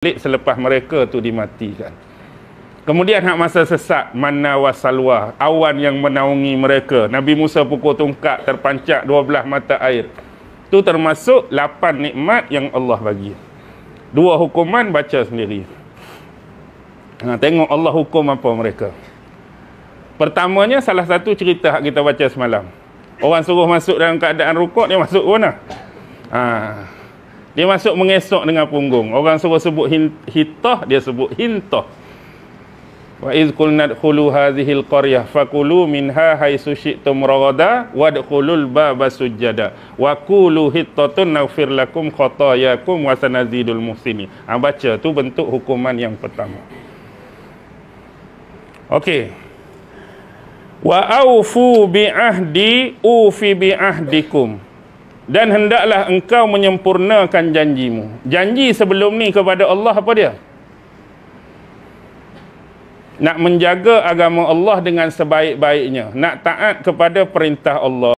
selepas mereka tu dimatikan. Kemudian hak masa sesat, manna wa salwa, awan yang menaungi mereka. Nabi Musa pukul tongkat, terpancak 12 mata air. Itu termasuk 8 nikmat yang Allah bagi. 2 hukuman baca sendiri. Tengok Allah hukum apa mereka. Pertamanya salah satu cerita hak kita baca semalam. Orang suruh masuk dalam keadaan rukuk, dia masuk ke mana? Dia masuk mengesok dengan punggung. Orang suruh sebut hitah, dia sebut hintah. Wa iz qulna dkhulu hadhil qaryah fakulu minha haitsu syi'tum ragada wadkhulul baba sujada wa qulu hittatun naghfir lakum khatayakum wa sanazidul muhsinin. Baca tu bentuk hukuman yang pertama. Okey. Wa aufu bi ahdi ufi bi ahdikum. Dan hendaklah engkau menyempurnakan janjimu. Janji sebelum ni kepada Allah apa dia? Nak menjaga agama Allah dengan sebaik-baiknya. Nak taat kepada perintah Allah.